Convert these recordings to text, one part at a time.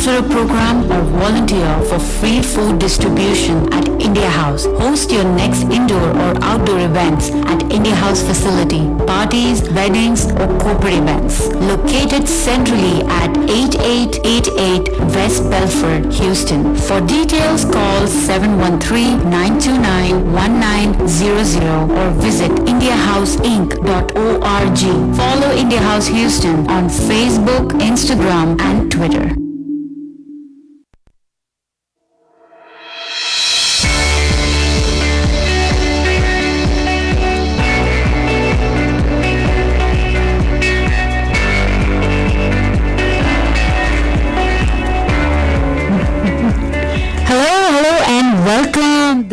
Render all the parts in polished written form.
sponsor a program or volunteer for free food distribution at India House. Host your next indoor or outdoor events at India House facility. Parties, weddings or corporate events. Located centrally at 8888 West Belford, Houston. For details, call 713-929-1900 or visit indiahouseinc.org. Follow India House Houston on Facebook, Instagram and Twitter.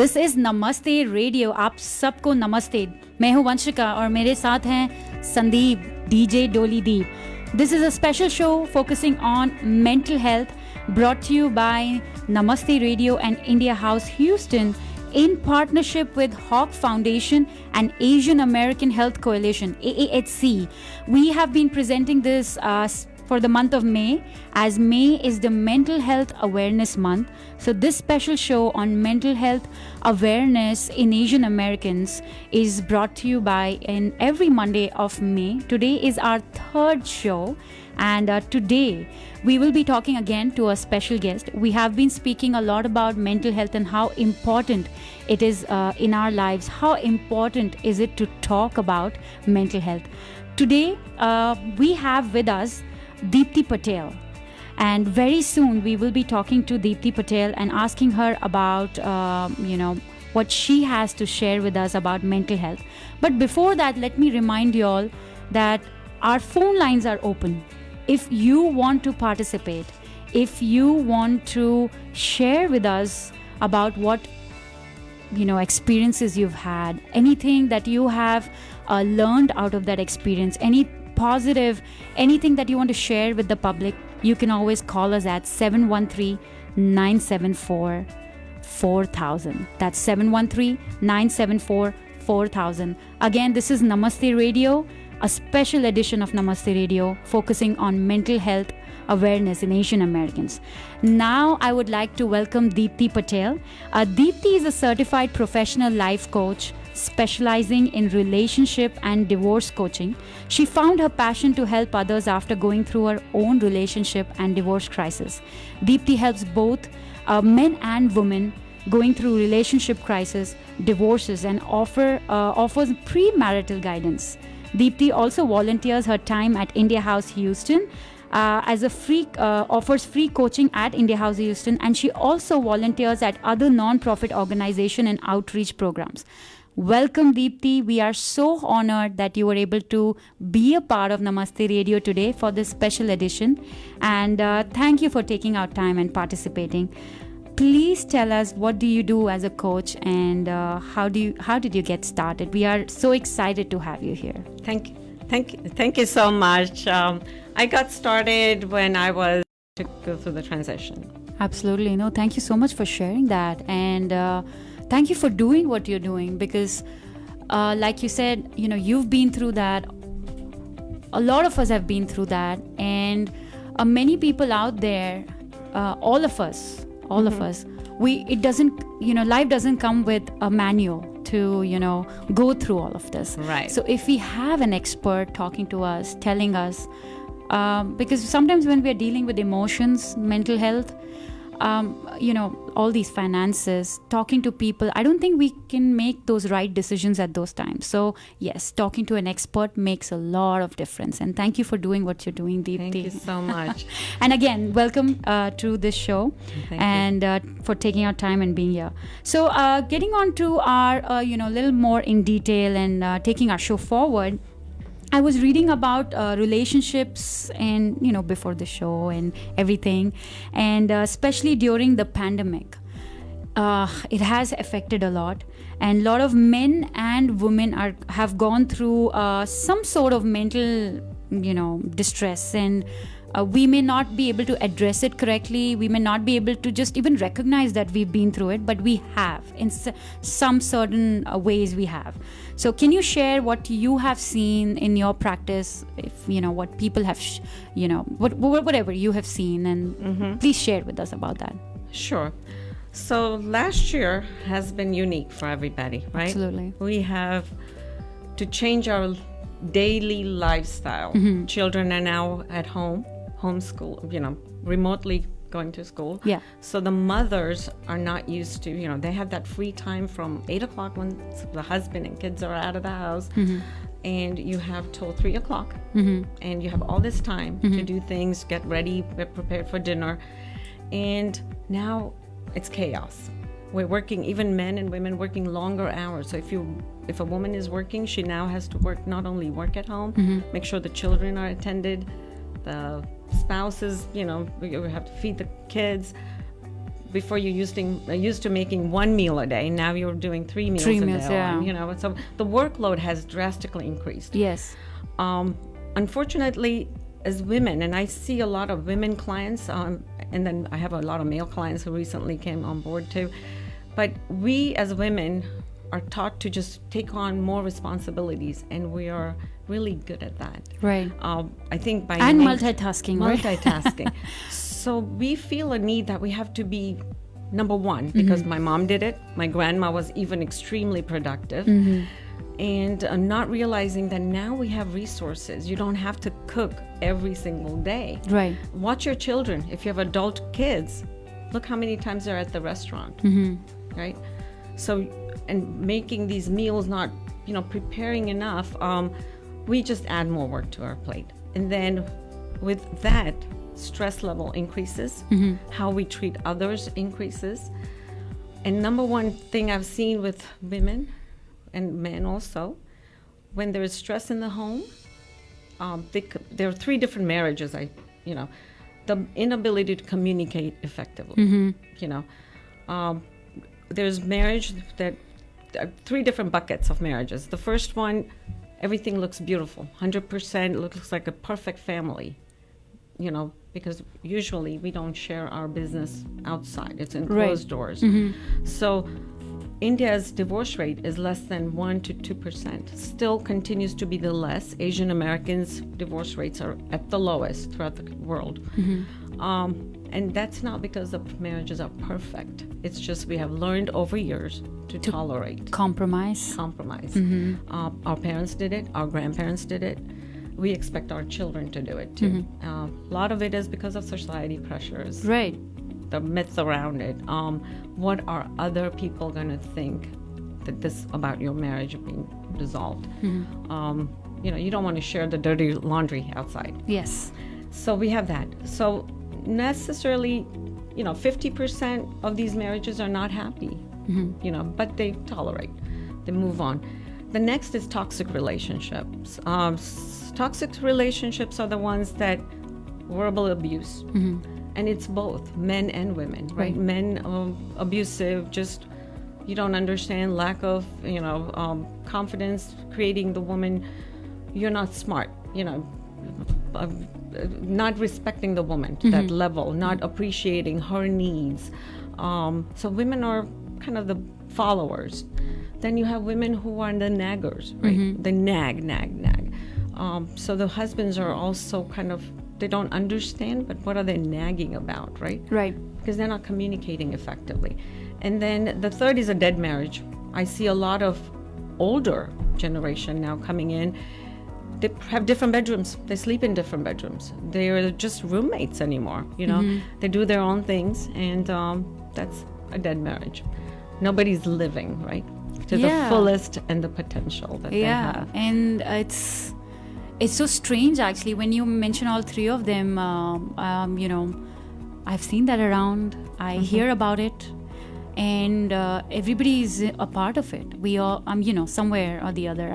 This is नमस्ते radio. आप सबको नमस्ते. मैं हूं वंशिका और मेरे साथ हैं Sandeep DJ Dolly Deep. This is a special show focusing on mental health brought to you by Namaste Radio and India House Houston in partnership with Hawk Foundation and Asian American Health Coalition, AAHC. We have been presenting this for the month of May, as May is the Mental Health Awareness Month. So this special show on mental health awareness in Asian Americans is brought to you by in every Monday of May. Today is our third show, and today we will be talking again to a special guest. We have been speaking a lot about mental health and how important it is in our lives. How important is it to talk about mental health? Today we have with us Deepti Patel, and very soon we will be talking to Deepti Patel and asking her about what she has to share with us about mental health. But before that, let me remind you all that our phone lines are open. If you want to participate, if you want to share with us about what experiences you've had, anything that you have learned out of that experience, any positive, anything that you want to share with the public, you can always call us at 713-974-4000. That's 713-974-4000. Again, this is Namaste Radio, a special edition of Namaste Radio focusing on mental health awareness in Asian Americans. Now I would like to welcome Deepti Patel. Deepti is a certified professional life coach specializing in relationship and divorce coaching. She found her passion to help others after going through her own relationship and divorce crisis. Deepti helps both men and women going through relationship crisis, divorces, and offers premarital guidance. Deepti also volunteers her time at India House Houston as a offers free coaching at India House Houston, and she also volunteers at other non-profit organization and outreach programs. Welcome, Deepti. We are so honored that you were able to be a part of Namaste Radio today for this special edition, and thank you for taking out time and participating. Please tell us, what do you do as a coach, and how did you get started? We are so excited to have you here. Thank you so much. I got started when I was to go through the transition. Absolutely. No, thank you so much for sharing that, and thank you for doing what you're doing, because like you said, you've been through that. A lot of us have been through that, and many people out there, all of us, it doesn't, life doesn't come with a manual to, go through all of this. Right. So if we have an expert talking to us, telling us, because sometimes when we are dealing with emotions, mental health, all these finances, talking to people, I don't think we can make those right decisions at those times. So yes, talking to an expert makes a lot of difference. And thank you for doing what you're doing, Deepti. Thank you so much. And again, welcome to this show. Thank you. For taking our time and being here. So getting on to our, little more in detail and taking our show forward, I was reading about relationships and, before the show and everything. And especially during the pandemic, it has affected a lot. And a lot of men and women have gone through some sort of mental, distress. And we may not be able to address it correctly. We may not be able to just even recognize that we've been through it, but we have in some certain ways we have. So can you share what you have seen in your practice, if what people have whatever you have seen, and please share with us about that. Sure. So last year has been unique for everybody, right? Absolutely. We have to change our daily lifestyle. Children are now at home, homeschool, remotely going to school. Yeah. So the mothers are not used to, they have that free time from 8 o'clock when the husband and kids are out of the house. And you have till 3 o'clock. And you have all this time to do things, get ready, get prepared for dinner. And now it's chaos. We're working, even men and women working longer hours. So if a woman is working, she now has to not only work at home, make sure the children are attended, the spouses, you have to feed the kids. Before you're used to making one meal a day, now you're doing 3 meals a day. Yeah. So the workload has drastically increased. Yes. Unfortunately, as women, and I see a lot of women clients, and then I have a lot of male clients who recently came on board too, but we as women are taught to just take on more responsibilities, and we are really good at that. Right. I think by multitasking, right? Multitasking. So we feel a need that we have to be number one, because my mom did it. My grandma was even extremely productive. And not realizing that now we have resources. You don't have to cook every single day. Right. Watch your children. If you have adult kids, look how many times they're at the restaurant, right? So, and making these meals, not, preparing enough, we just add more work to our plate. And then with that, stress level increases, how we treat others increases. And number one thing I've seen with women and men also, when there is stress in the home, there are 3 different marriages. The inability to communicate effectively. There's marriage that 3 different buckets of marriages. The first one, everything looks beautiful, 100%, looks like a perfect family. Because usually we don't share our business outside. It's in closed doors. So India's divorce rate is less than 1 to 2%. Still continues to be the less. Asian Americans' divorce rates are at the lowest throughout the world. And that's not because the marriages are perfect. It's just we have learned over years to tolerate. Compromise. Our parents did it. Our grandparents did it. We expect our children to do it too. A lot of it is because of society pressures. Right. The myths around it. What are other people going to think about your marriage being dissolved? You don't want to share the dirty laundry outside. Yes. So we have that. So necessarily, 50% of these marriages are not happy, but they tolerate, they move on. The next is toxic relationships. Toxic relationships are the ones that verbal abuse. And it's both men and women, right? Men abusive, just you don't understand, lack of confidence, creating the woman, you're not smart, not respecting the woman to that level, not appreciating her needs. So women are kind of the followers. Then you have women who are the naggers, right? They nag. So the husbands are also kind of, they don't understand, but what are they nagging about, right? Right. Because they're not communicating effectively. And then the third is a dead marriage. I see a lot of older generation now coming in. They have different bedrooms. They sleep in different bedrooms. They're just roommates anymore, They do their own things, and that's a dead marriage. Nobody's living, right? To the fullest and the potential that they have. And it's so strange, actually, when you mention all 3 of them. I've seen that around. I hear about it, and everybody is a part of it. We all, somewhere or the other.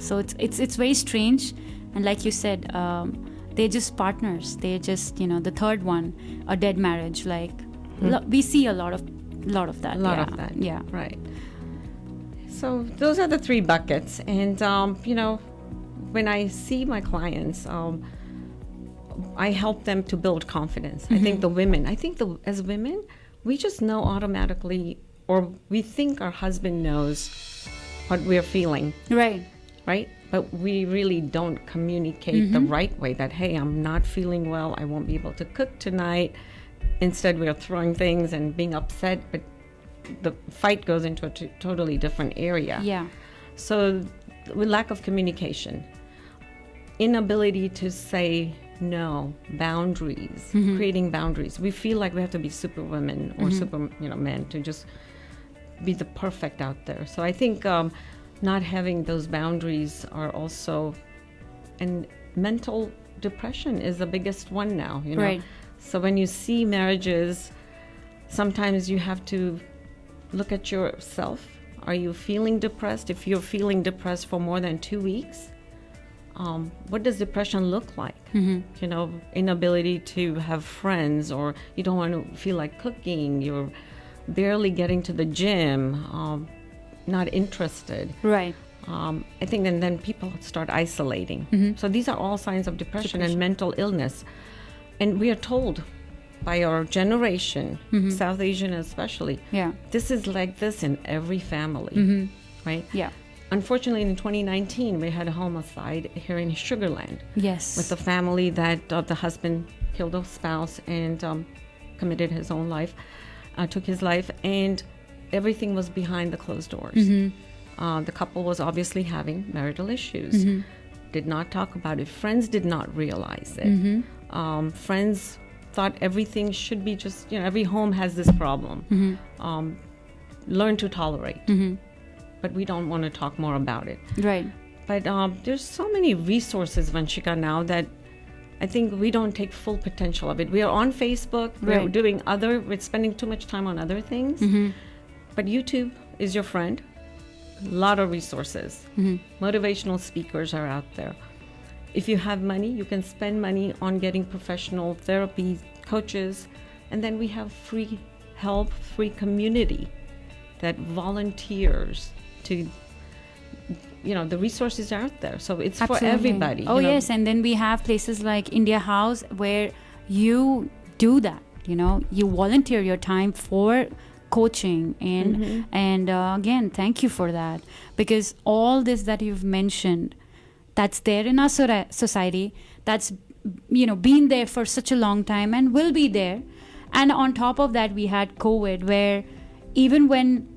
So it's very strange. And like you said, they're just partners. They're just, the third one, a dead marriage. Like we see a lot of that. Of that. Yeah. Right. So those are the 3 buckets, and when I see my clients, I help them to build confidence. I think as women, we just know automatically, or we think our husband knows what we're feeling. Right. Right? But we really don't communicate the right way that, hey, I'm not feeling well. I won't be able to cook tonight. Instead, we're throwing things and being upset, but the fight goes into a totally different area. Yeah. So with lack of communication, inability to say no, boundaries, creating boundaries. We feel like we have to be super women or super men to just be the perfect out there. So I think not having those boundaries are also, and mental depression is the biggest one now, Right. So when you see marriages, sometimes you have to look at yourself. Are you feeling depressed? If you're feeling depressed for more than 2 weeks, what does depression look like? Inability to have friends, or you don't want to feel like cooking, you're barely getting to the gym, not interested. Right. I think then people start isolating. So these are all signs of depression and mental illness. And we are told by our generation, South Asian especially, this is like this in every family, right? Yeah. Unfortunately, in 2019, we had a homicide here in Sugar Land. Yes. With a family that the husband killed a spouse and committed his own life, took his life, and everything was behind the closed doors. The couple was obviously having marital issues, did not talk about it. Friends did not realize it. Friends thought everything should be just, every home has this problem. Learn to tolerate. But we don't want to talk more about it. Right. But there's so many resources, Vanshika, now that I think we don't take full potential of it. We are on Facebook. We're we're spending too much time on other things. But YouTube is your friend. A lot of resources. Motivational speakers are out there. If you have money, you can spend money on getting professional therapy coaches. And then we have free help, free community that volunteers to, the resources are out there. So it's for everybody. Oh, yes. And then we have places like India House where you do that, you volunteer your time for coaching. And again, thank you for that. Because all this that you've mentioned, that's there in our society, that's, been there for such a long time and will be there. And on top of that, we had COVID, where even when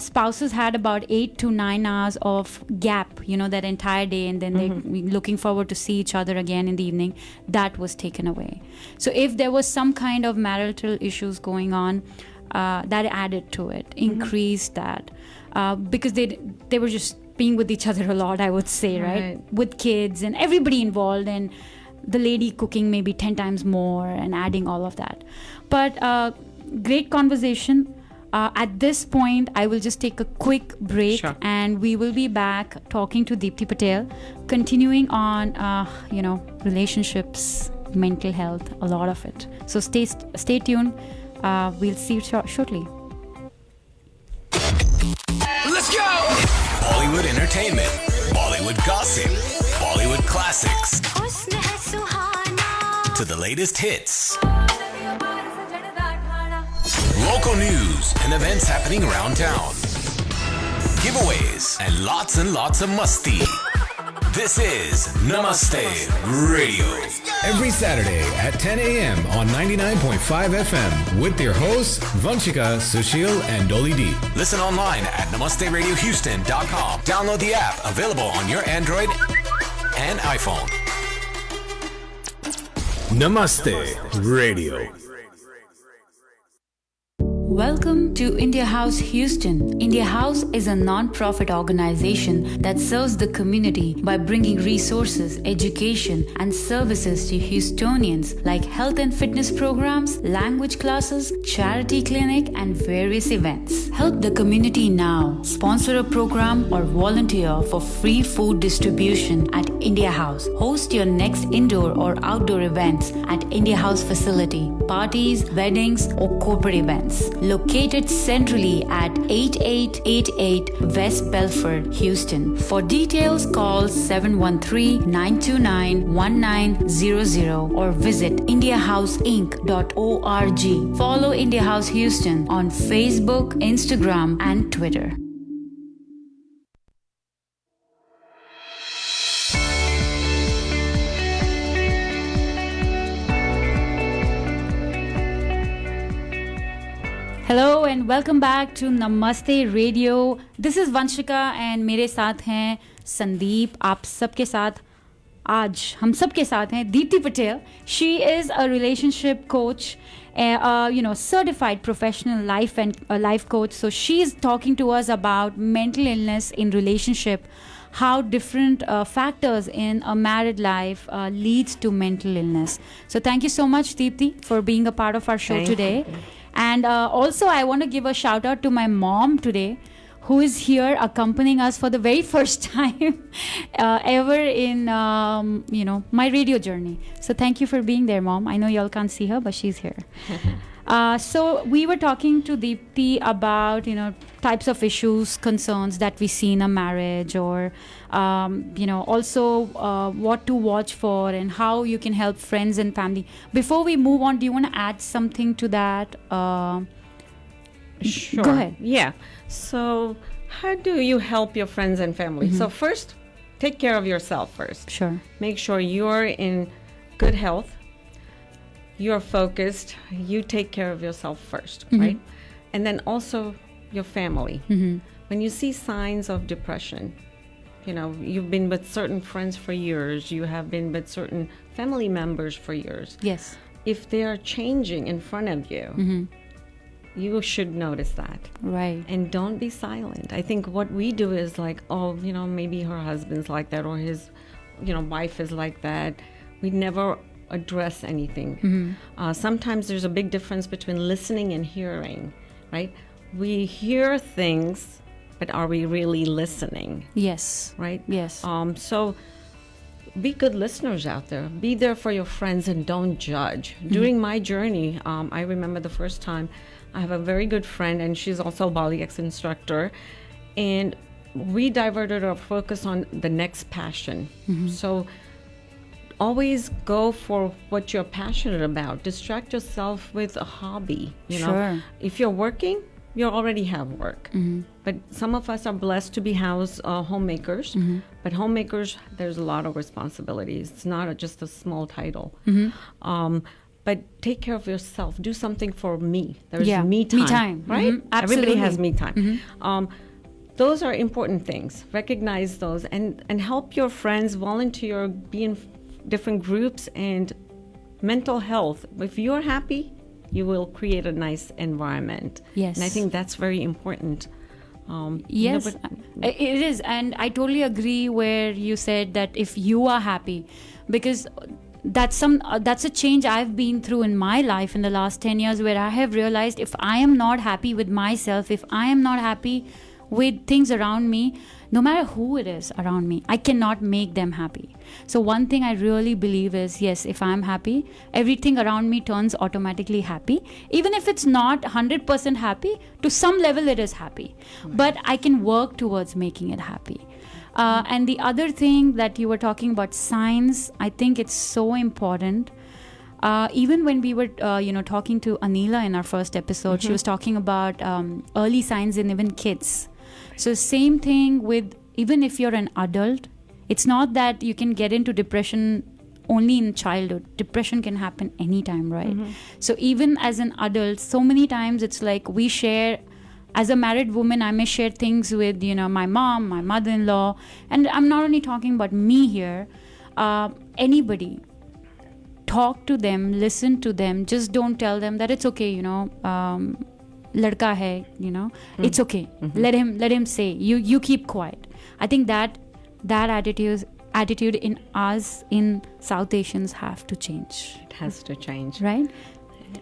spouses had about 8 to 9 hours of gap, that entire day, and then they're looking forward to see each other again in the evening, that was taken away. So if there was some kind of marital issues going on, that added to it, increased that, because they were just being with each other a lot, I would say, right? With kids and everybody involved, and the lady cooking maybe 10 times more and adding all of that. But great conversation. At this point, I will just take a quick break, and we will be back talking to Deepti Patel, continuing on, relationships, mental health, a lot of it. So stay tuned. We'll see you shortly. Let's go! Bollywood entertainment, Bollywood gossip, Bollywood classics, to the latest hits. Local news and events happening around town. Giveaways and lots of musti. This is Namaste Radio. Every Saturday at 10 a.m. on 99.5 FM with your hosts Vanshika, Sushil, and Dolly D. Listen online at namasteradiohouston.com. Download the app, available on your Android and iPhone. Namaste Radio. Welcome to India House Houston. India House is a non-profit organization that serves the community by bringing resources, education, and services to Houstonians like health and fitness programs, language classes, charity clinic, and various events. Help the community now. Sponsor a program or volunteer for free food distribution at India House. Host your next indoor or outdoor events at India House facility, parties, weddings, or corporate events. located centrally at 8888 West Belford, Houston. For details, call 713-929-1900 or visit indiahouseinc.org. Follow India House Houston on Facebook, Instagram, and Twitter. Hello and welcome back to Namaste Radio. This is Vanshika and मेरे साथ हैं संदीप. आप सबके साथ आज हम सबके साथ हैं Deepti Patel. She is a relationship coach, certified professional life coach. So she's talking to us about mental illness in relationship, how different factors in a married life leads to mental illness. So thank you so much, Deepthi, for being a part of our show today. And also, I want to give a shout out to my mom today, who is here accompanying us for the very first time ever in, my radio journey. So thank you for being there, Mom. I know y'all can't see her, but she's here. So we were talking to Deepthi about, types of issues, concerns that we see in a marriage, or, also what to watch for and how you can help friends and family. Before we move on, do you want to add something to that? Sure. Go ahead. Yeah. So how do you help your friends and family? So first, take care of yourself first. Sure. Make sure you're in good health. You're focused. You take care of yourself first, right? And then also your family. When you see signs of depression, you've been with certain friends for years, you have been with certain family members for years. Yes. If they are changing in front of you, you should notice that. Right. And don't be silent. I think what we do is like, maybe her husband's like that, or his, wife is like that. We never address anything. Sometimes there's a big difference between listening and hearing, right? We hear things, but are we really listening? Yes. Right? Yes. So be good listeners out there. Be there for your friends and don't judge. During my journey, I remember the first time, I have a very good friend, and she's also a Bali X instructor, and we diverted our focus on the next passion. So always go for what you're passionate about. Distract yourself with a hobby. Sure. If you're working, you already have work. But some of us are blessed to be homemakers. But homemakers, there's a lot of responsibilities. It's not just a small title. But take care of yourself. Do something for me. There's me time. Me time. Right? Absolutely. Everybody has me time. Those are important things. Recognize those and help your friends, volunteer, be in different groups. And mental health, if you're happy, you will create a nice environment. Yes. And I think that's very important. Yes, it is. And I totally agree where you said that if you are happy, because that's a change I've been through in my life in the last 10 years, where I have realized if I am not happy with myself, if I am not happy with things around me, no matter who it is around me, I cannot make them happy. So one thing I really believe is, yes, if I'm happy, everything around me turns automatically happy. Even if it's not 100% happy, to some level it is happy. But I can work towards making it happy. And the other thing that you were talking about, signs, I think it's so important. Even when we were, talking to Anila in our first episode, she was talking about early signs in even kids. So same thing with, even if you're an adult, it's not that you can get into depression only in childhood. Depression can happen anytime, right? So even as an adult, so many times it's like we share, as a married woman, I may share things with, my mom, my mother-in-law, and I'm not only talking about me here, anybody. Talk to them, listen to them, just don't tell them that it's okay, ladka hai, it's okay. Let him say, you keep quiet. I think that attitude in us, in South Asians, have to change. It has to change. Right?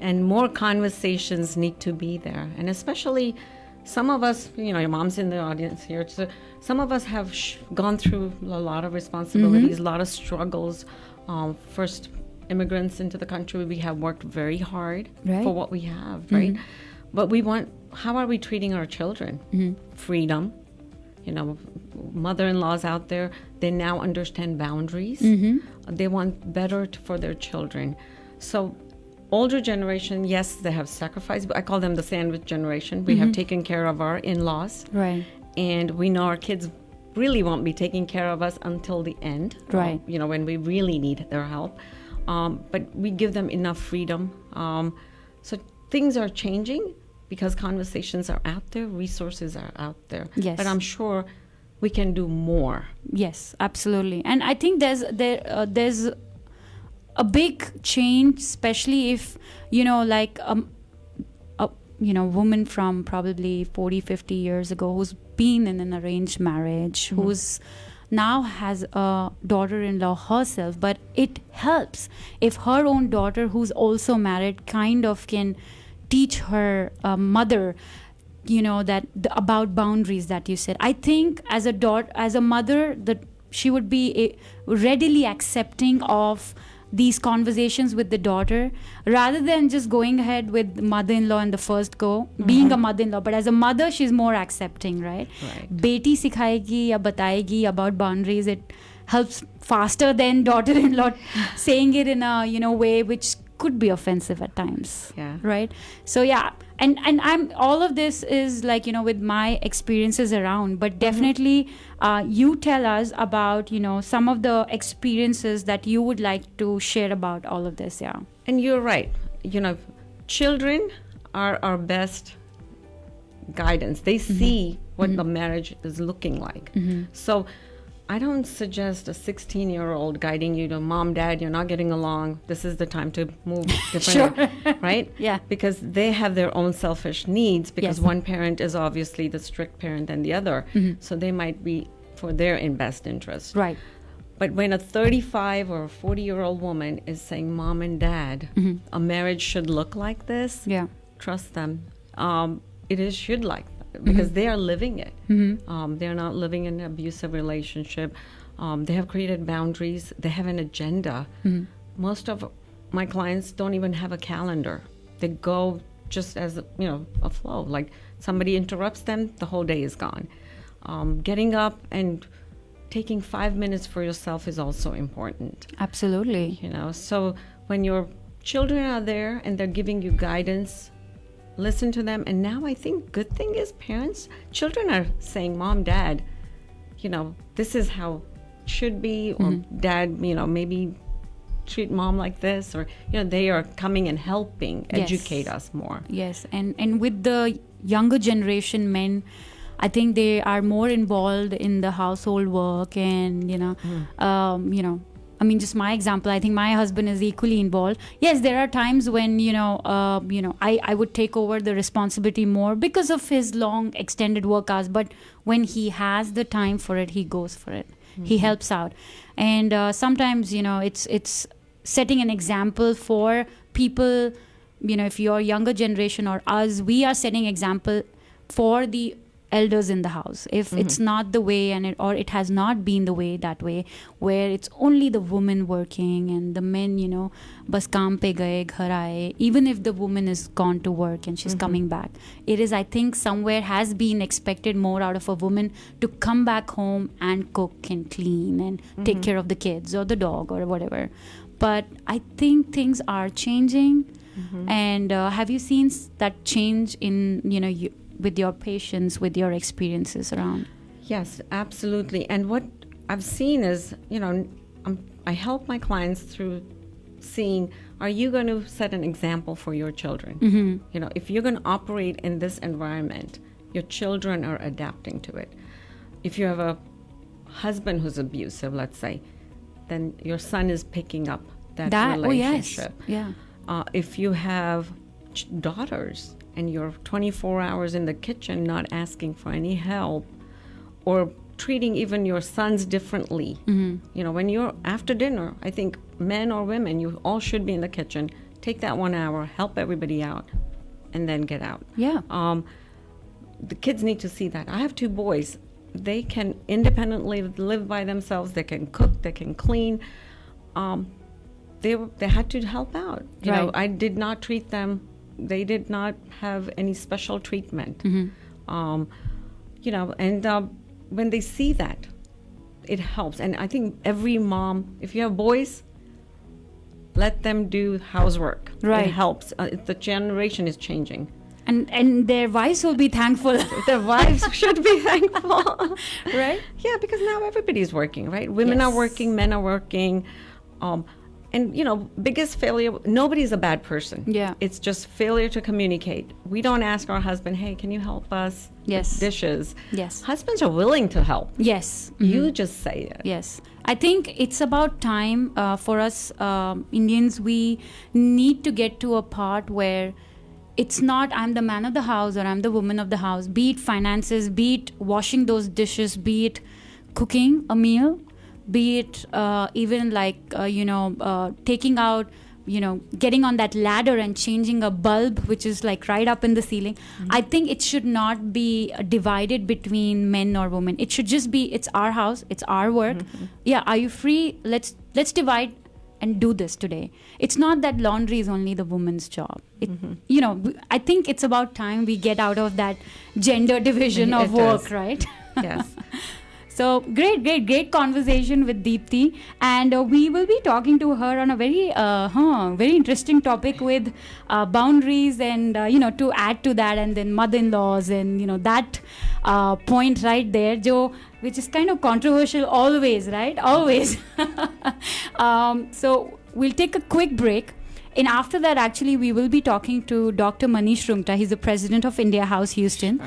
And more conversations need to be there. And especially some of us, your mom's in the audience here, so some of us have gone through a lot of responsibilities, a lot of struggles. First immigrants into the country, we have worked very hard for what we have, right? But how are we treating our children? Freedom. You know, mother-in-laws out there, they now understand boundaries. They want better for their children. So older generation, yes, they have sacrificed, but I call them the sandwich generation. We have taken care of our in-laws. Right. And we know our kids really won't be taking care of us until the end. Right. You know, when we really need their help. But we give them enough freedom. So things are changing because conversations are out there, resources are out there. Yes. But I'm sure we can do more. Yes, absolutely. And I think there's a big change, especially if, you know, like a woman from probably 40-50 years ago who's been in an arranged marriage, who's now has a daughter-in-law herself. But it helps if her own daughter, who's also married, kind of can teach her mother, you know, about boundaries that you said. I think as a mother, that she would be readily accepting of these conversations with the daughter, rather than just going ahead with mother-in-law in the first go, being a mother-in-law. But as a mother, she's more accepting, right? Beti sikhayegi ya batayegi about boundaries. It helps faster than daughter-in-law saying it in a, you know, way which could be offensive at times. Yeah. Right. So yeah, and I'm all of this is like, you know, with my experiences around, but definitely you tell us about, you know, some of the experiences that you would like to share about all of this. Yeah. And you're right. You know, children are our best guidance. They see what the marriage is looking like. So I don't suggest a 16-year-old guiding you to, Mom, Dad, you're not getting along. This is the time to move differently, right? Yeah. Because they have their own selfish needs, because one parent is obviously the strict parent than the other. So they might be for their best interest. Right. But when a 35 or 40-year-old woman is saying, Mom and Dad, a marriage should look like this, Yeah. trust them. Should like that, because they are living it. They're not living in an abusive relationship. They have created boundaries. They have an agenda. Most of my clients don't even have a calendar. They go just as, you know, a flow. Like somebody interrupts them, the whole day is gone. Getting up and taking 5 minutes for yourself is also important. Absolutely. You know, so when your children are there and they're giving you guidance, listen to them. And now I think good thing is children are saying, Mom, Dad, you know, this is how it should be, or Dad, you know, maybe treat Mom like this, or, you know, they are coming and helping educate us more. Yes. And with the younger generation men, I think they are more involved in the household work, and, you know, I mean, just my example, I think my husband is equally involved. Yes, there are times when, I would take over the responsibility more because of his long extended work hours. But when he has the time for it, he goes for it. He helps out. And sometimes, you know, it's setting an example for people, you know, if you're younger generation or us, we are setting example for the elders in the house. If it's not the way, and it has not been the way that way, where it's only the woman working and the men, you know, bas kaam pe gaye, ghar aaye, even if the woman is gone to work and she's coming back, it is, I think, somewhere has been expected more out of a woman to come back home and cook and clean and take care of the kids or the dog or whatever. But I think things are changing. And have you seen that change in, you know, with your patients, with your experiences around? Yes, absolutely. And what I've seen is, you know, I help my clients through seeing, are you going to set an example for your children? You know, if you're going to operate in this environment, your children are adapting to it. If you have a husband who's abusive, let's say, then your son is picking up that relationship. Oh, yes. Yeah. If you have daughters, and you're 24 hours in the kitchen not asking for any help, or treating even your sons differently. You know, when you're after dinner, I think men or women, you all should be in the kitchen. Take that 1 hour, help everybody out, and then get out. Yeah. The kids need to see that. I have 2 boys. They can independently live by themselves. They can cook, they can clean. They had to help out. You know, I did not treat them they did not have any special treatment. Mm-hmm. And when they see that, it helps. And I think every mom, if you have boys, let them do housework. Right. It helps. The generation is changing. And their wives will be thankful. Their wives should be thankful. Right? Yeah, because now everybody's working, right? Women are Yes. working, men are working. Biggest failure, nobody's a bad person. Yeah. It's just failure to communicate. We don't ask our husband, hey, can you help us Yes. with dishes? Yes. Husbands are willing to help. Yes. You just say it. Yes. I think it's about time for us Indians. We need to get to a part where it's not I'm the man of the house or I'm the woman of the house, be it finances, be it washing those dishes, be it cooking a meal, be it even taking out, getting on that ladder and changing a bulb, which is like right up in the ceiling. I think it should not be divided between men or women. It should just be, it's our house, it's our work. Yeah, are you free? Let's divide and do this today. It's not that laundry is only the woman's job. I think it's about time we get out of that gender division of It work, is. right? Yes. So great conversation with Deepti, and we will be talking to her on a very interesting topic with boundaries and to add to that, and then mother-in-laws and that point right there, which is kind of controversial always, right? Always. So we'll take a quick break. And after that, actually, we will be talking to Dr. Manish Rungta. He's the president of India House Houston.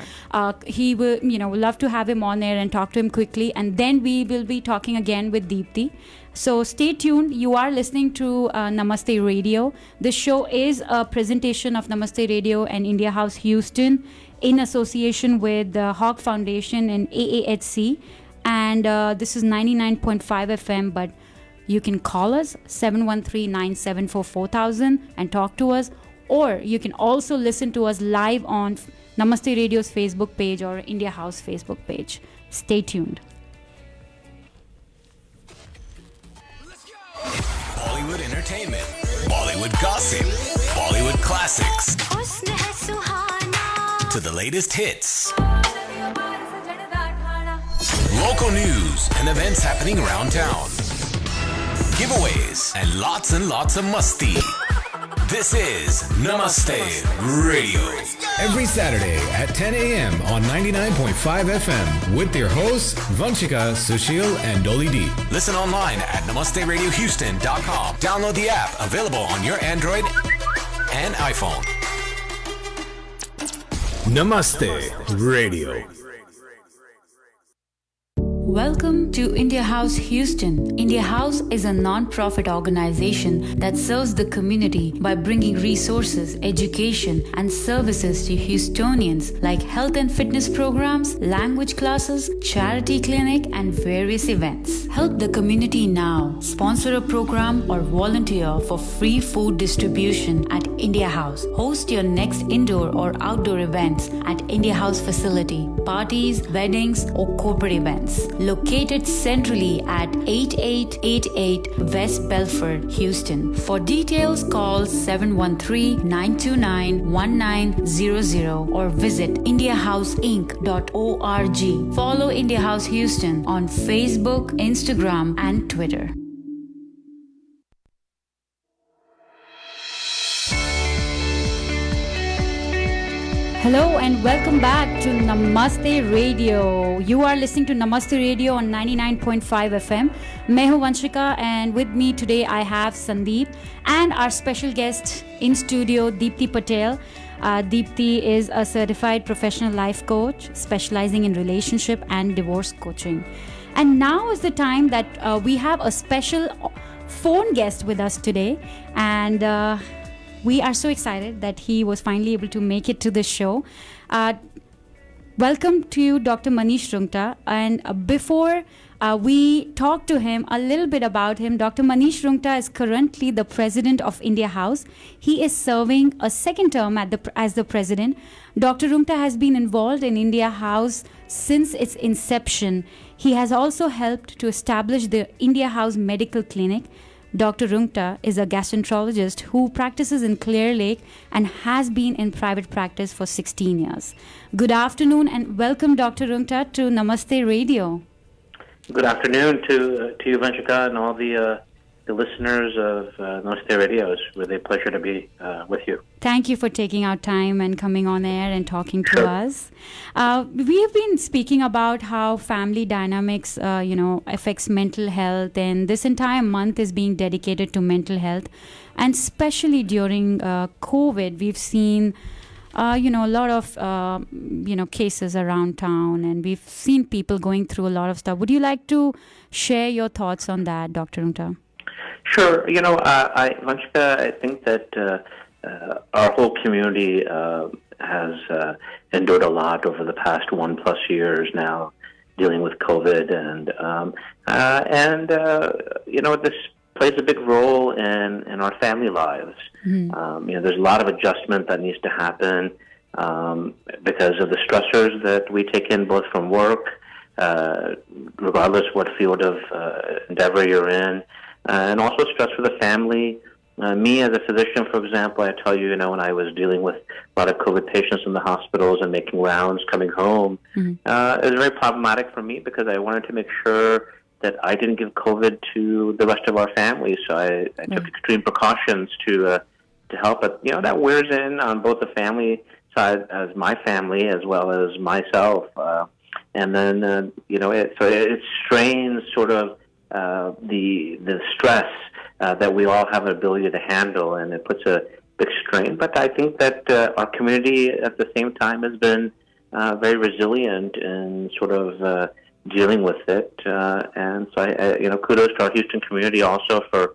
He will, we'd love to have him on air and talk to him quickly. And then we will be talking again with Deepti. So stay tuned. You are listening to Namaste Radio. This show is a presentation of Namaste Radio and India House Houston in association with the Hawk Foundation and AAHC. And this is 99.5 FM, but you can call us 713-974-4000 and talk to us, or you can also listen to us live on Namaste Radio's Facebook page or India House Facebook page. Stay tuned. Bollywood entertainment, Bollywood gossip, Bollywood classics, to the latest hits, local news and events happening around town, giveaways, and lots of musti. This is Namaste Radio. Every Saturday at 10 a.m. on 99.5 FM with your hosts Vanchika, Sushil, and Dolly D. Listen online at namasteradiohouston.com. Download the app, available on your Android and iPhone. Namaste Radio. Welcome to India House Houston. India House is a non-profit organization that serves the community by bringing resources, education, and services to Houstonians like health and fitness programs, language classes, charity clinic, and various events. Help the community now. Sponsor a program or volunteer for free food distribution at India House. Host your next indoor or outdoor events at India House facility, parties, weddings, or corporate events. Located centrally at 8888 West Belford, Houston. For details, call 713-929-1900 or visit indiahouseinc.org. Follow India House Houston on Facebook, Instagram, and Twitter. Hello and welcome back to Namaste Radio. You are listening to Namaste Radio on 99.5 FM. मैं हूँ Vanshika, and with me today I have Sandeep and our special guest in studio, Deepti Patel. Deepti is a certified professional life coach specializing in relationship and divorce coaching. And now is the time that we have a special phone guest with us today, and we are so excited that he was finally able to make it to the show. Welcome to you, Dr. Manish Rungta. And before we talk to him a little bit about him, Dr. Manish Rungta is currently the president of India House. He is serving a second term as the president. Dr. Rungta has been involved in India House since its inception. He has also helped to establish the India House Medical Clinic, Dr. Rungta is a gastroenterologist who practices in Clear Lake and has been in private practice for 16 years. Good afternoon and welcome, Dr. Rungta, to Namaste Radio. Good afternoon to you, Vanchika, and all the listeners of Namaste Radio. It's really a pleasure to be with you. Thank you for taking our time and coming on air and talking to us. We have been speaking about how family dynamics, affects mental health, and this entire month is being dedicated to mental health. And especially during COVID, we've seen a lot of, cases around town, and we've seen people going through a lot of stuff. Would you like to share your thoughts on that, Dr. Rungta? Sure. Vanchika, I think that our whole community has endured a lot over the past 1+ years now, dealing with COVID, and this plays a big role in our family lives. Mm-hmm. There's a lot of adjustment that needs to happen because of the stressors that we take in, both from work, regardless what field of endeavor you're in. And also stress for the family. Me as a physician, for example, I tell you, when I was dealing with a lot of COVID patients in the hospitals and making rounds coming home, mm-hmm. It was very problematic for me because I wanted to make sure that I didn't give COVID to the rest of our family. So I took extreme precautions to help. But, that wears in on both the family side as my family as well as myself. And then, it strains sort of the stress that we all have an ability to handle, and it puts a big strain. But I think that our community at the same time has been very resilient in sort of dealing with it. And so I kudos to our Houston community also for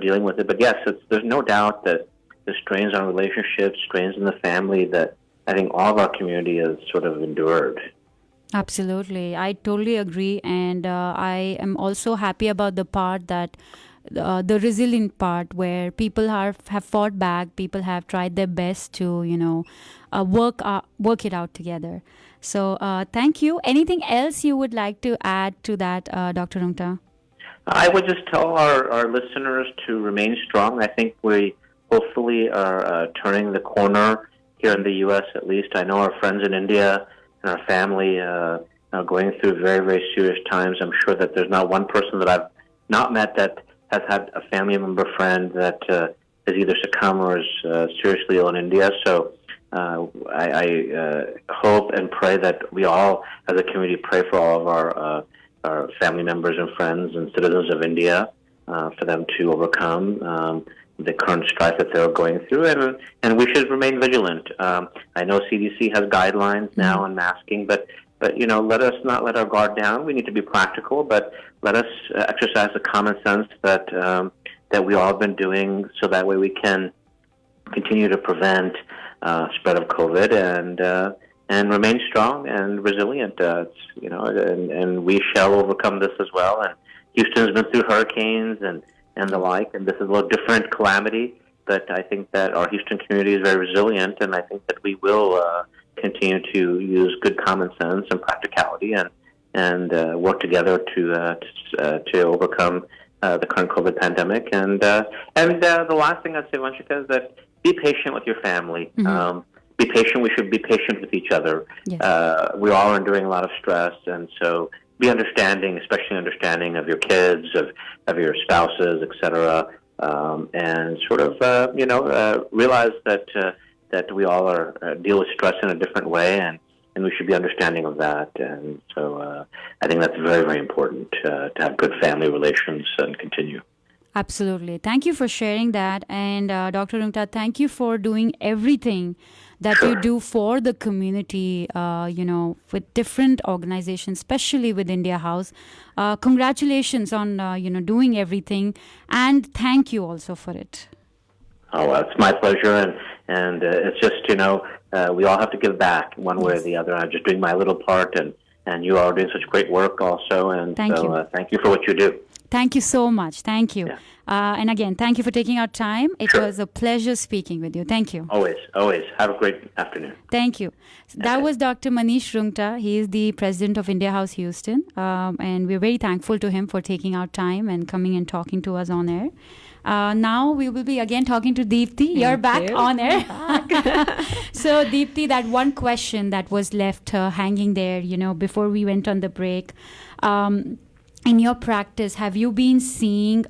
dealing with it. But yes, there's no doubt that the strains on relationships, strains in the family that I think all of our community has sort of endured. Absolutely. I totally agree. And I am also happy about the part that the resilient part where people have fought back, people have tried their best to, work it out together. So thank you. Anything else you would like to add to that, Dr. Rungta? I would just tell our listeners to remain strong. I think we hopefully are turning the corner here in the U.S. at least. I know our friends in India and our family are going through very, very serious times. I'm sure that there's not one person that I've not met that has had a family member, friend that has either succumbed or is seriously ill in India. So I hope and pray that we all, as a community, pray for all of our family members and friends and citizens of India for them to overcome the current strife that they're going through, and we should remain vigilant. I know CDC has guidelines now on masking, but let us not let our guard down. We need to be practical, but let us exercise the common sense that we all have been doing, so that way we can continue to prevent spread of COVID and remain strong and resilient. And we shall overcome this as well. And Houston's been through hurricanes and the like, and this is a little different calamity, but I think that our Houston community is very resilient, and I think that we will continue to use good common sense and practicality and work together to overcome the current COVID pandemic. And the last thing I'd say, Vanchika, is that be patient with your family. Mm-hmm. Be patient. We should be patient with each other. Yes. We're all enduring a lot of stress, and so be understanding, especially understanding of your kids, of your spouses, etc., and sort of realize that we all deal with stress in a different way, and we should be understanding of that. And so I think that's very, very important to have good family relations and continue. Absolutely. Thank you for sharing that. And Dr. Rungta, thank you for doing everything that you do for the community, with different organizations, especially with India House. Congratulations on, doing everything. And thank you also for it. Oh, well, it's my pleasure. And it's just, we all have to give back one way or the other. I'm just doing my little part, and you are doing such great work also. And thank you for what you do. Thank you so much. Thank you. Yeah. And again, thank you for taking our time. It was a pleasure speaking with you. Thank you. Always, always. Have a great afternoon. Thank you. That was Dr. Manish Rungta. He is the president of India House Houston. And we're very thankful to him for taking our time and coming and talking to us on air. Now we will be again talking to Deepthi. You're back on air. So Deepthi, that one question that was left hanging there, before we went on the break. In your practice, have you been seeing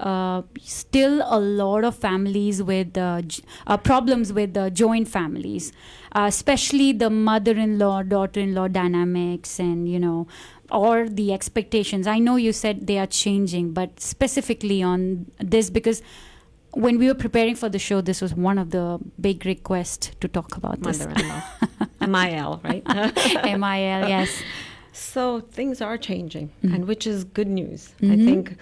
still a lot of families with problems with joint families, especially the mother-in-law, daughter-in-law dynamics and, or the expectations? I know you said they are changing, but specifically on this, because when we were preparing for the show, this was one of the big requests to talk about this. Mother-in-law. MIL, right? MIL, yes. So things are changing, and which is good news. I think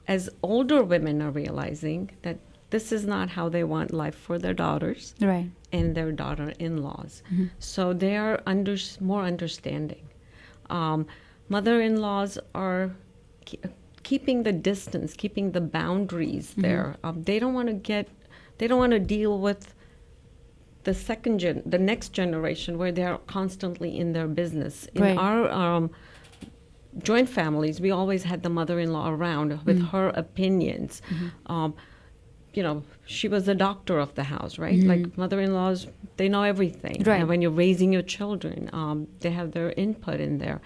as older women are realizing that this is not how they want life for their daughters Right. and their daughter-in-laws. So they are more understanding. Mother-in-laws are keeping the distance, keeping the boundaries there. They don't want to deal with the next generation where they're constantly in their business. In Right. our joint families, we always had the mother-in-law around with her opinions. She was the doctor of the house, right? Like mother-in-laws, they know everything. Right. And when you're raising your children, they have their input in there.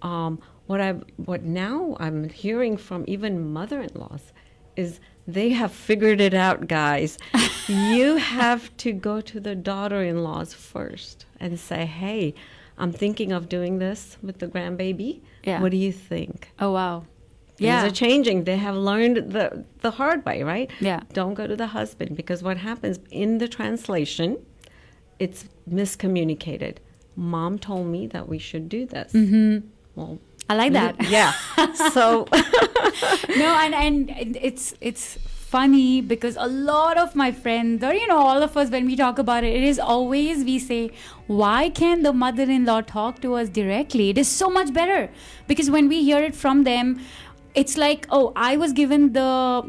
What now I'm hearing from even mother-in-laws is they have figured it out, guys. You have to go to the daughter-in-laws first and say, hey, I'm thinking of doing this with the grandbaby. Yeah. What do you think? Oh, wow. Things Yeah. are changing. They have learned the hard way, right? Yeah. Don't go to the husband, because what happens in the translation, it's miscommunicated. Mom told me that we should do this. Well, I like that. yeah. So No, and it's funny because a lot of my friends, or all of us, when we talk about it, it is always we say, why can't the mother-in-law talk to us directly? It is so much better, because when we hear it from them, it's like, oh, I was given the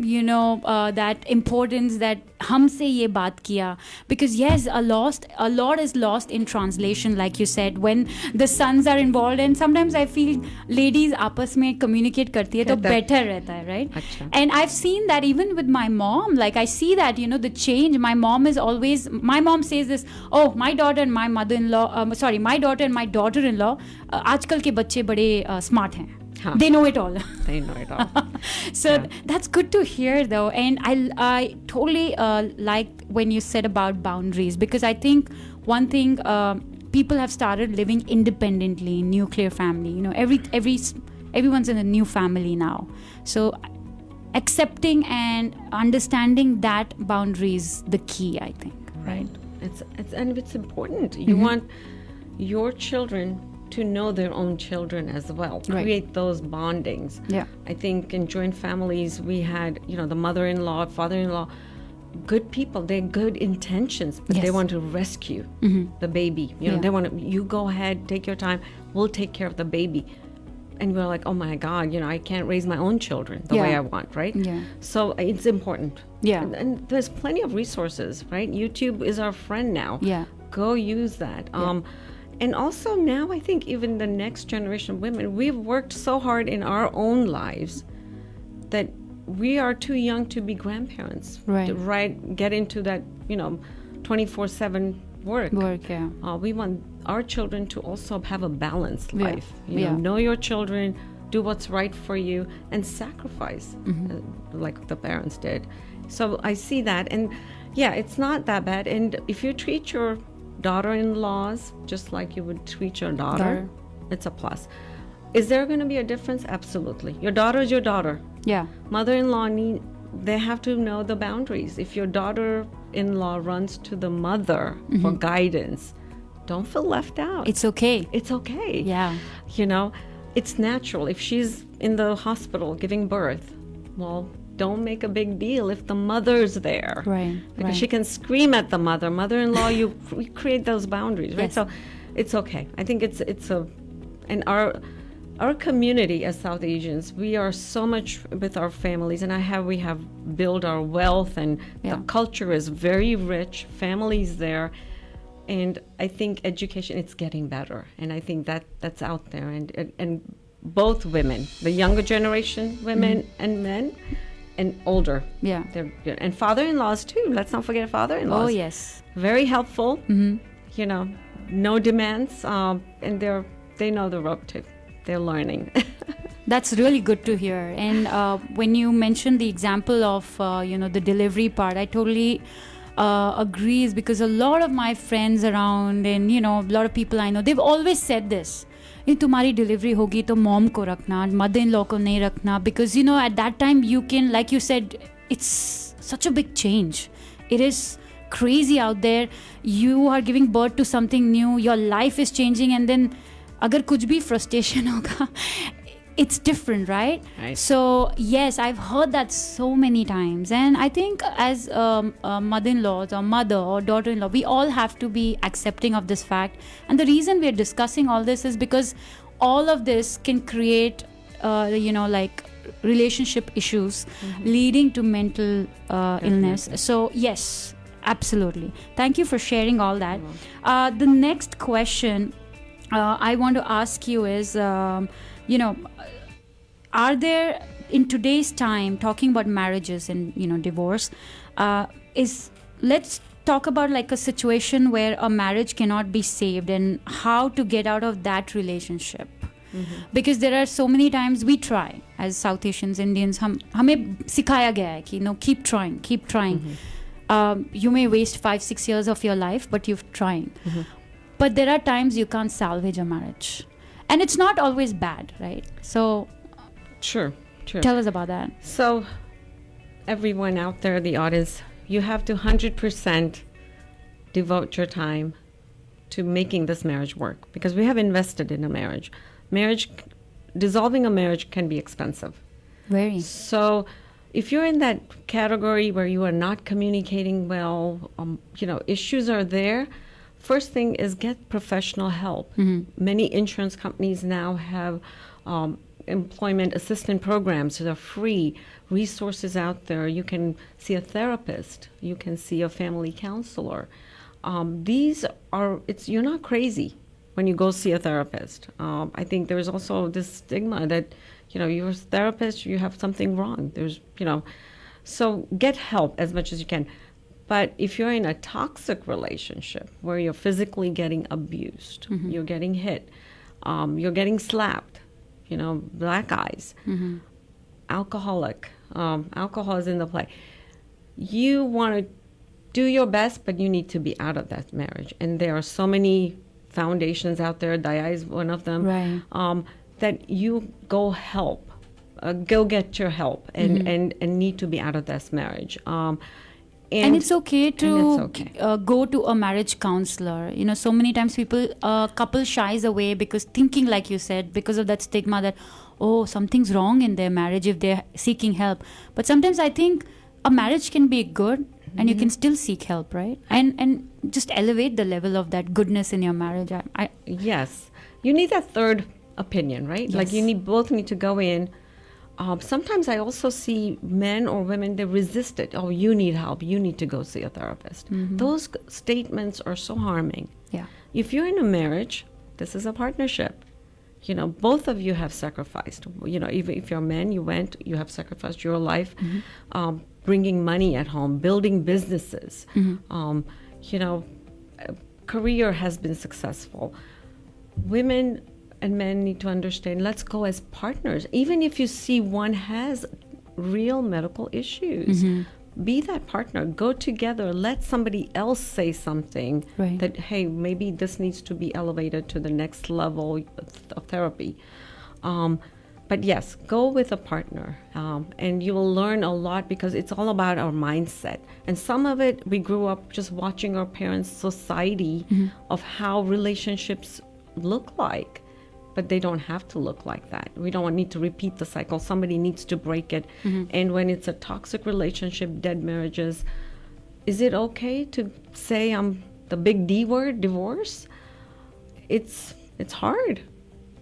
that importance that हमसे ये बात किया, because yes, a lot is lost in translation, like you said, when the sons are involved, and sometimes I feel ladies आपस में communicate करती है तो better रहता है, right? अच्छा. And I've seen that even with my mom, like I see that the change. My mom says this, oh, my daughter and my mother-in-law, my daughter and my daughter-in-law, आजकल के बच्चे बड़े smart हैं. They know it all. they know it all. So that's good to hear, though. And I totally like when you said about boundaries, because I think one thing, people have started living independently in nuclear family. Everyone's in a new family now. So accepting and understanding that boundary is the key, I think. Right. It's important. You want your children to know their own children as well. Right. Create those bondings. Yeah. I think in joint families we had, the mother-in-law, father-in-law, good people. They have good intentions, but they Yes. want to rescue the baby. They want to. You go ahead, take your time. We'll take care of the baby. And we're like, oh my God, I can't raise my own children the way Yeah. I want, right? Yeah. So it's important. Yeah. And there's plenty of resources, right? YouTube is our friend now. Yeah. Go use that. And also now, I think even the next generation of women, we've worked so hard in our own lives that we are too young to be grandparents. Right. To get into that, 24/7 work. Yeah. We want our children to also have a balanced Yeah. life. Yeah. Know your children, do what's right for you, and sacrifice, like the parents did. So I see that, and yeah, it's not that bad. And if you treat your daughter-in-laws just like you would treat your daughter, it's a plus. Is there going to be a difference? Absolutely. Your daughter is your daughter. Yeah. Mother-in-law they have to know the boundaries. If your daughter-in-law runs to the mother for guidance, don't feel left out. It's okay. It's okay. Yeah. It's natural. If she's in the hospital giving birth, well, don't make a big deal if the mother's there. Right. Because right. she can scream at the mother-in-law, we create those boundaries, right? Yes. So it's okay. I think and our community as South Asians, we are so much with our families, and we have built our wealth, and the culture is very rich. Families there, and I think education, it's getting better, and I think that's out there, and both women, the younger generation, women and men, and older, they're good, and father-in-laws too. Let's not forget father-in-laws. Oh yes, very helpful. You know, no demands, and they know the rope too. They're learning. That's really good to hear. And when you mentioned the example of the delivery part, I totally agrees, because a lot of my friends around and a lot of people I know, they've always said this. तुम्हारी delivery होगी तो mom को रखना, mother in law को नहीं रखना, because at that time you can, like you said, it's such a big change. It is crazy out there. You are giving birth to something new, your life is changing, and then अगर कुछ भी frustration होगा, it's different, right? So yes, I've heard that so many times, and I think as mother-in-laws or mother or daughter-in-law, we all have to be accepting of this fact. And the reason we're discussing all this is because all of this can create like relationship issues leading to mental illness. So yes, absolutely, thank you for sharing all that. The next question I want to ask you is, are there, in today's time, talking about marriages and divorce, let's talk about like a situation where a marriage cannot be saved and how to get out of that relationship. Because there are so many times we try as South Asians, Indians, हमें सिखाया गया है कि keep trying. You may waste 5-6 years of your life, but you're trying. But there are times you can't salvage a marriage, and it's not always bad, right? So Sure. Tell us about that. So, everyone out there, the audience, you have to 100% devote your time to making this marriage work, because we have invested in a marriage. Dissolving a marriage can be expensive. Very. So, if you're in that category where you are not communicating well, issues are there, first thing is get professional help. Many insurance companies now have employment assistance programs that are free, resources out there. You can see a therapist, you can see a family counselor. You're not crazy when you go see a therapist. I think there's also this stigma that, you're a therapist, you have something wrong. So get help as much as you can. But if you're in a toxic relationship where you're physically getting abused, you're getting hit, you're getting slapped, black eyes, alcoholic, alcohol is in the play. You want to do your best, but you need to be out of that marriage. And there are so many foundations out there, DIA is one of them, right. That you go go get your help and need to be out of this marriage. And it's okay to go to a marriage counselor. So many times couple shies away because thinking, like you said, because of that stigma that, something's wrong in their marriage if they're seeking help. But sometimes I think a marriage can be good and you can still seek help, right? And just elevate the level of that goodness in your marriage. Yes. You need that third opinion, right? Yes. Like both need to go in. Sometimes I also see men or women, they resist it. Oh, you need help. You need to go see a therapist. Those statements are so harming. Yeah. If you're in a marriage, this is a partnership. Both of you have sacrificed. Even if you're a man, you have sacrificed your life, bringing money at home, building businesses. Career has been successful. Women and men need to understand, let's go as partners. Even if you see one has real medical issues, be that partner. Go together. Let somebody else say something that, hey, maybe this needs to be elevated to the next level of therapy. But yes, go with a partner. And you will learn a lot, because it's all about our mindset. And some of it, we grew up just watching our parents' society of how relationships look like. But they don't have to look like that. We don't need to repeat the cycle. Somebody needs to break it. And when it's a toxic relationship, dead marriages, is it okay to say the big D word, divorce? It's hard.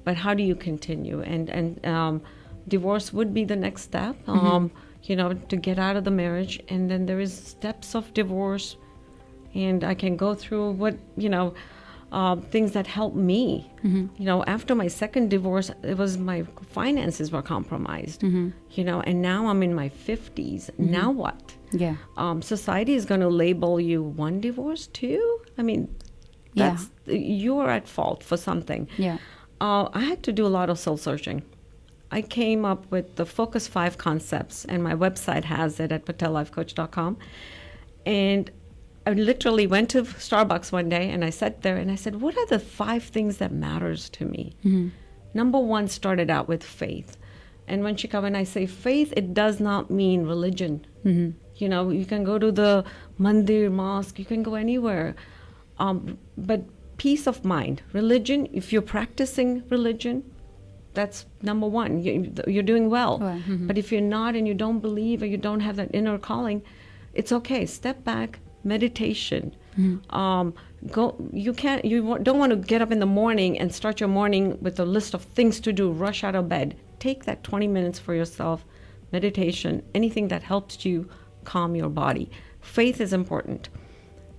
but how do you continue? And divorce would be the next step, to get out of the marriage. And then there is steps of divorce, and I can go through what, things that helped me. After my second divorce, it was my finances were compromised, and now I'm in my 50s. Now what? Yeah. Society is going to label you one divorce, two? I mean, you're at fault for something. Yeah. I had to do a lot of soul-searching. I came up with the Focus 5 concepts, and my website has it at patellifecoach.com. And I literally went to Starbucks one day, and I sat there and I said, what are the 5 things that matters to me? Number 1 started out with faith. And when I say faith, it does not mean religion. You can go to the mandir, mosque, you can go anywhere. But peace of mind. Religion, if you're practicing religion, that's number 1. You're doing well. But if you're not and you don't believe or you don't have that inner calling, it's okay. Step back. Meditation. You don't want to get up in the morning and start your morning with a list of things to do, rush out of bed. Take that 20 minutes for yourself. Meditation, anything that helps you calm your body. Faith is important.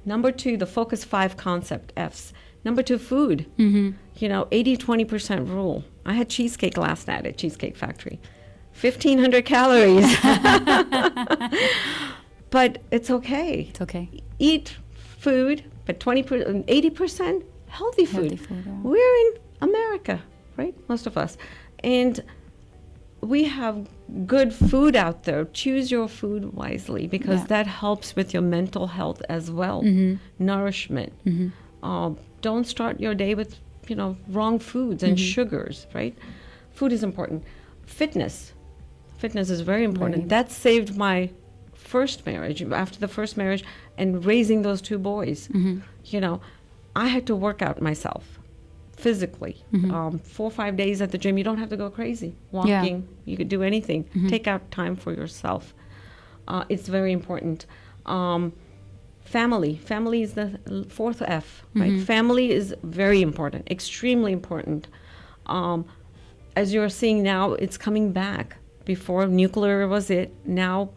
Number 2, the Focus 5 concept, F's. Number 2, food. 80-20% rule. I had cheesecake last night at Cheesecake Factory. 1,500 calories. But it's okay. It's okay. Eat food, but 80% healthy food. Healthy food, yeah. We're in America, right? Most of us. And we have good food out there. Choose your food wisely, because that helps with your mental health as well. Nourishment. Don't start your day with, wrong foods and sugars, right? Food is important. Fitness. Fitness is very important. Right. That saved my first marriage. After the first marriage and raising those 2 boys, I had to work out myself physically. 4 or 5 days at the gym. You don't have to go crazy. Walking, you could do anything. Take out time for yourself. It's very important. Family. Family is the 4th F, right? Family is very important, extremely important. As you're seeing now, it's coming back. Before, nuclear was it. Now,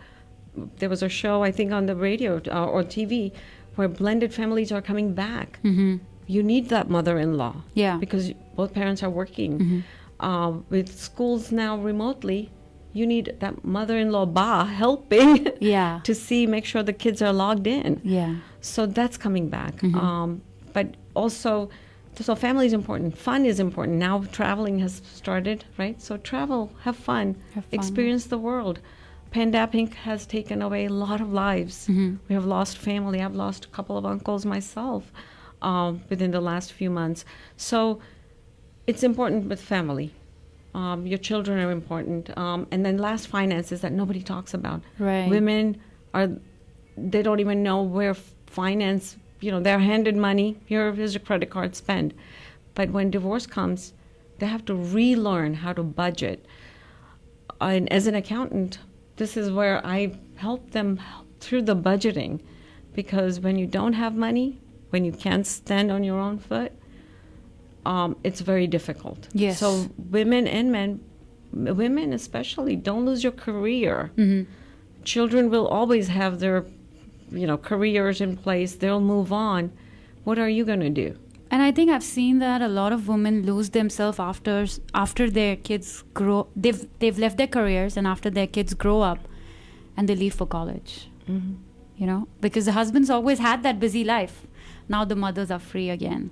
there was a show, I think, on the radio or TV where blended families are coming back. You need that mother-in-law. Yeah. Because both parents are working. With schools now remotely, you need that mother-in-law helping to make sure the kids are logged in. Yeah. So that's coming back. But also, so family is important. Fun is important. Now traveling has started, right? So travel, have fun. Experience the world. Pandemic has taken away a lot of lives. We have lost family. I've lost a couple of uncles myself within the last few months. So it's important with family. Your children are important. And then last, finances that nobody talks about. Right. Women they don't even know where finance, they're handed money. Here's your credit card, spend. But when divorce comes, they have to relearn how to budget. And as an accountant, this is where I help them through the budgeting, because when you don't have money, when you can't stand on your own foot, it's very difficult. Yes. So women and men, women especially, don't lose your career. Children will always have their, careers in place. They'll move on. What are you going to do? And I think I've seen that a lot of women lose themselves after their kids grow. They've left their careers, and after their kids grow up, and they leave for college. Because the husbands always had that busy life. Now the mothers are free again.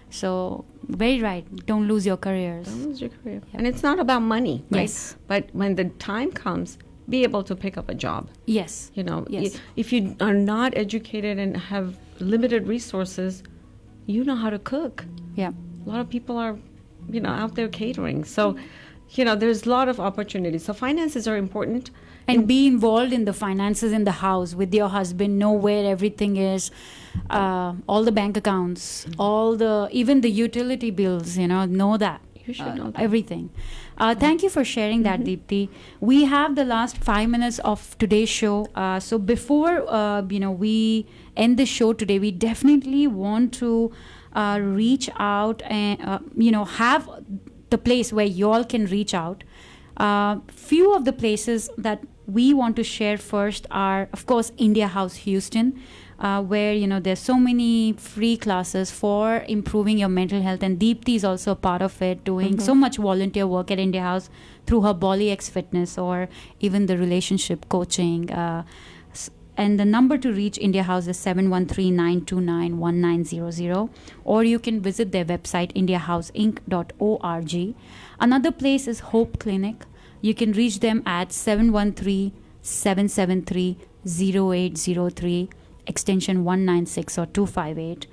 So very right. Don't lose your careers. Don't lose your career. Yep. And it's not about money, right? Yes. But when the time comes, be able to pick up a job. Yes. Yes. If you are not educated and have limited resources, you know how to cook. Yeah. A lot of people are, out there catering. So, there's a lot of opportunities. So finances are important. And be involved in the finances in the house with your husband. Know where everything is, all the bank accounts, even the utility bills, know that. You should know that. Everything. Thank you for sharing that, Deepti. We have the last 5 minutes of today's show. So before, we end the show today, we definitely want to reach out and, have the place where you all can reach out. Few of the places that we want to share first are, of course, India House Houston, where there's so many free classes for improving your mental health, and Deepti is also a part of it, doing so much volunteer work at India House through her Bolly X Fitness or even the relationship coaching. And the number to reach India House is 713-929-1900, or you can visit their website indiahouseinc.org. Another place is Hope Clinic. You can reach them at 713-773-0803, extension 196 or 258.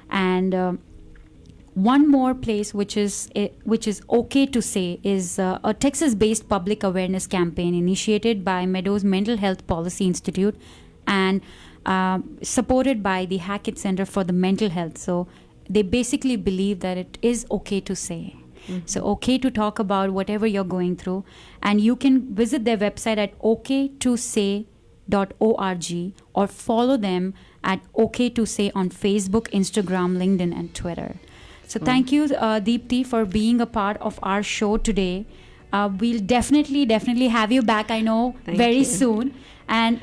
And one more place which is okay to say is a Texas-based public awareness campaign initiated by Meadows Mental Health Policy Institute and supported by the Hackett Center for the Mental Health. So they basically believe that it is okay to say. So okay to talk about whatever you're going through, and you can visit their website at okaytosay.org or follow them at okay to say on Facebook, Instagram, LinkedIn, and Twitter. So thank you, Deepti, for being a part of our show today. We'll definitely have you back, I know, very soon. And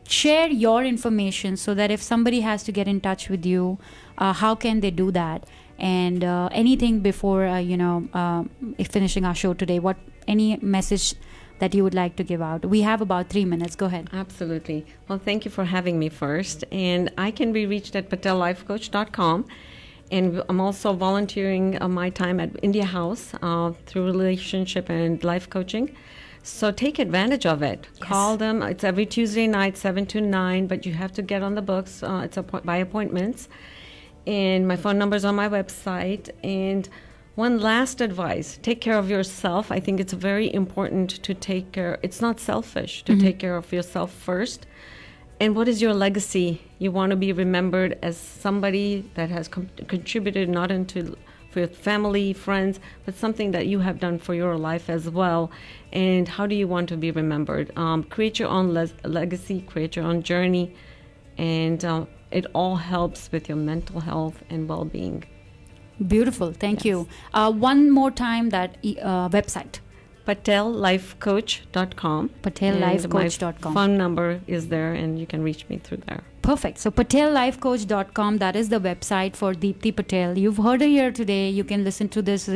share your information so that if somebody has to get in touch with you, how can they do that? And anything before, finishing our show today, any message that you would like to give out? We have about 3 minutes. Go ahead. Absolutely. Well, thank you for having me first. And I can be reached at patellifecoach.com. And I'm also volunteering my time at India House through relationship and life coaching. So take advantage of it. Yes. Call them. It's every Tuesday night, 7 to 9, but you have to get on the books. It's by appointments. And my phone number is on my website. And one last advice, take care of yourself. I think it's very important to take care. It's not selfish to take care of yourself first. And what is your legacy? You want to be remembered as somebody that has contributed not into for your family, friends, but something that you have done for your life as well. And how do you want to be remembered? Create your own legacy, create your own journey, and it all helps with your mental health and well-being. Beautiful. Thank you. One more time, that website. patellifecoach.com. patellifecoach.com. My phone number is there, and you can reach me through there. Perfect. So patellifecoach.com, that is the website for Deepti Patel. You've heard her here today. You can listen to this,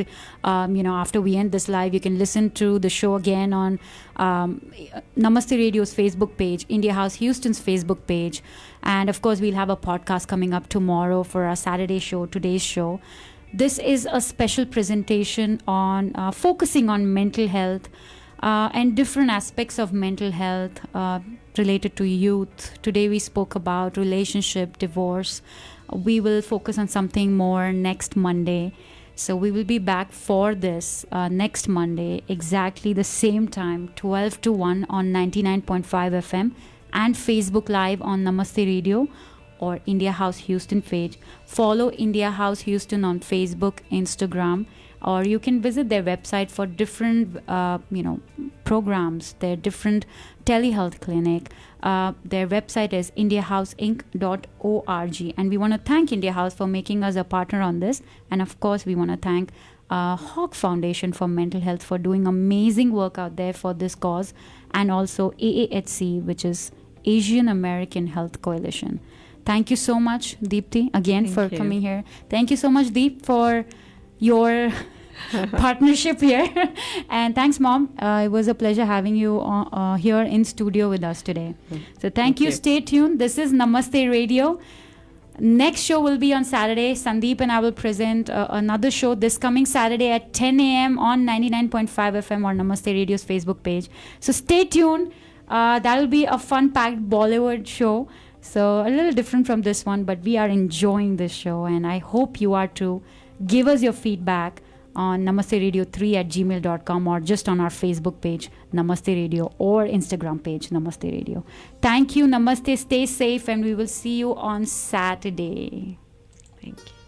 after we end this live, you can listen to the show again on Namaste Radio's Facebook page, India House Houston's Facebook page. And of course, we'll have a podcast coming up tomorrow for our Saturday show, today's show. This is a special presentation on focusing on mental health and different aspects of mental health related to youth. Today we spoke about relationship, divorce. We will focus on something more next Monday. So we will be back for this next Monday, exactly the same time, 12 to 1 on 99.5 FM and Facebook Live on Namaste Radio or India House Houston page. Follow India House Houston on Facebook, Instagram, or you can visit their website for different, programs. Their different telehealth clinic. Their website is indiahouseinc.org. And we want to thank India House for making us a partner on this. And of course, we want to thank Hawk Foundation for Mental Health for doing amazing work out there for this cause. And also AAHC, which is Asian American Health Coalition. Thank you so much, Deepti, again, for coming here. Thank you so much, Deep, for your partnership here. And thanks, Mom. It was a pleasure having you here in studio with us today. So thank you. Stay tuned. This is Namaste Radio. Next show will be on Saturday. Sandeep and I will present another show this coming Saturday at 10 a.m. on 99.5 FM or Namaste Radio's Facebook page. So stay tuned. That'll be a fun-packed Bollywood show. So a little different from this one, but we are enjoying this show, and I hope you are too. Give us your feedback on namaste-radio3@gmail.com or just on our Facebook page, Namaste Radio, or Instagram page, Namaste Radio. Thank you. Namaste. Stay safe, and we will see you on Saturday. Thank you.